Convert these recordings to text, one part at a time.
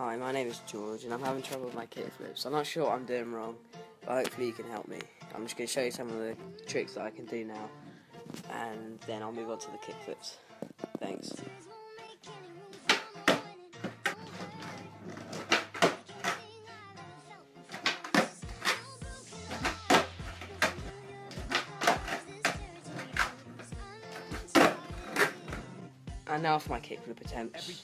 Hi, my name is George and I'm having trouble with my kickflips. I'm not sure what I'm doing wrong, but hopefully you can help me. I'm just going to show you some of the tricks that I can do now, and then I'll move on to the kickflips. Thanks. And now for my kickflip attempts.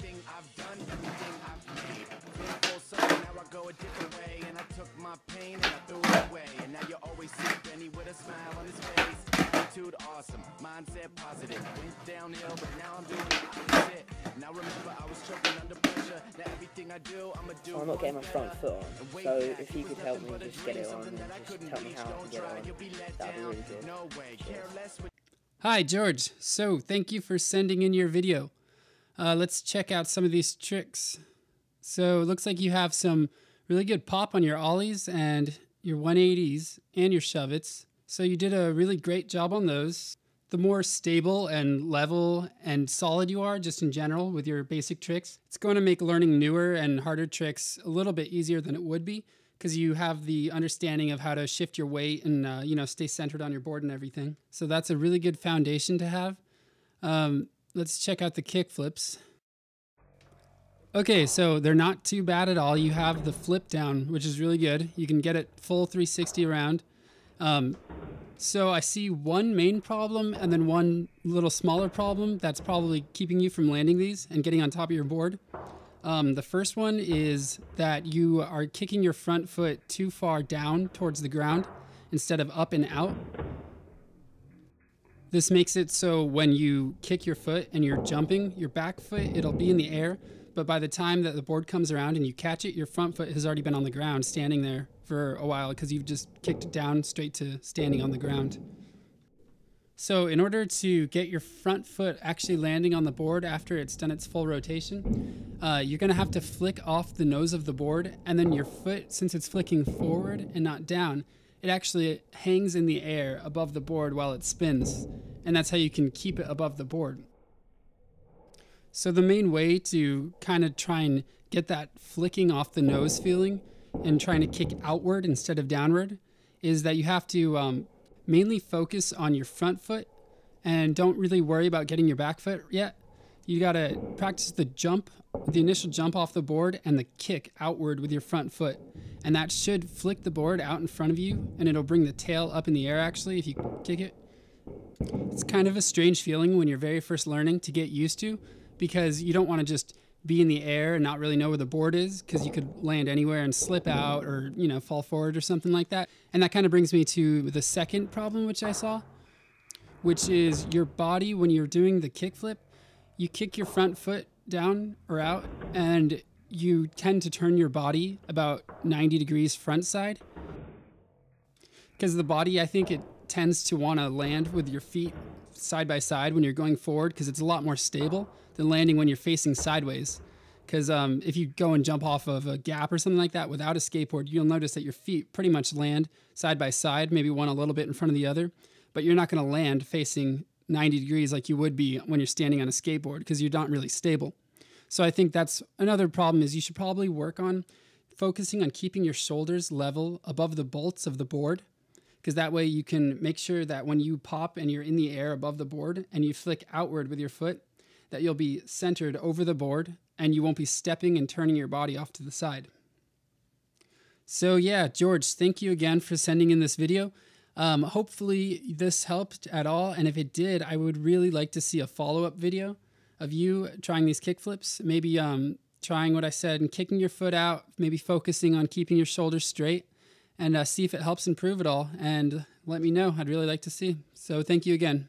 Go a different way, and I took my pain and I threw it away, and now you always see Benny with a smile on his face. Attitude awesome, mindset positive, went downhill, but now I'm doing the opposite. Now remember, I was choking under pressure. Now everything I do, I'ma do. I'm not getting my front foot on, so if you could help me just get it on, and just tell me how I can get it on, that'd be really good. Hi George, so thank you for sending in your video. Let's check out some of these tricks. So it looks like you have some really good pop on your ollies and your 180s and your shove-its. So you did a really great job on those. The more stable and level and solid you are just in general with your basic tricks, it's going to make learning newer and harder tricks a little bit easier than it would be, because you have the understanding of how to shift your weight and stay centered on your board and everything. So that's a really good foundation to have. Let's check out the kickflips. Okay, so they're not too bad at all. You have the flip down, which is really good. You can get it full 360 around. So I see one main problem and then one little smaller problem that's probably keeping you from landing these and getting on top of your board. The first one is that you are kicking your front foot too far down towards the ground instead of up and out. This makes it so when you kick your foot and you're jumping, your back foot, it'll be in the air, but by the time that the board comes around and you catch it, your front foot has already been on the ground standing there for a while because you've just kicked it down straight to standing on the ground. So in order to get your front foot actually landing on the board after it's done its full rotation, you're going to have to flick off the nose of the board, and then your foot, since it's flicking forward and not down, it actually hangs in the air above the board while it spins, and that's how you can keep it above the board. So the main way to kind of try and get that flicking off the nose feeling and trying to kick outward instead of downward is that you have to mainly focus on your front foot and don't really worry about getting your back foot yet. You got to practice the jump, the initial jump off the board, and the kick outward with your front foot. And that should flick the board out in front of you, and it'll bring the tail up in the air actually if you kick it. It's kind of a strange feeling when you're very first learning to get used to, because you don't want to just be in the air and not really know where the board is, because you could land anywhere and slip out or, fall forward or something like that. And that kind of brings me to the second problem which I saw, which is your body when you're doing the kickflip. You kick your front foot down or out, and you tend to turn your body about 90 degrees front side. Because the body, I think it tends to want to land with your feet side by side when you're going forward, because it's a lot more stable than landing when you're facing sideways. Because if you go and jump off of a gap or something like that without a skateboard, you'll notice that your feet pretty much land side by side, maybe one a little bit in front of the other, but you're not going to land facing 90 degrees like you would be when you're standing on a skateboard, because you're not really stable. So I think that's another problem, is you should probably work on focusing on keeping your shoulders level above the bolts of the board, because that way you can make sure that when you pop and you're in the air above the board and you flick outward with your foot, that you'll be centered over the board and you won't be stepping and turning your body off to the side. So yeah, George, thank you again for sending in this video. Hopefully this helped at all, and if it did, I would really like to see a follow-up video of you trying these kickflips, maybe trying what I said and kicking your foot out, maybe focusing on keeping your shoulders straight, and see if it helps improve it all, and let me know. I'd really like to see. So thank you again.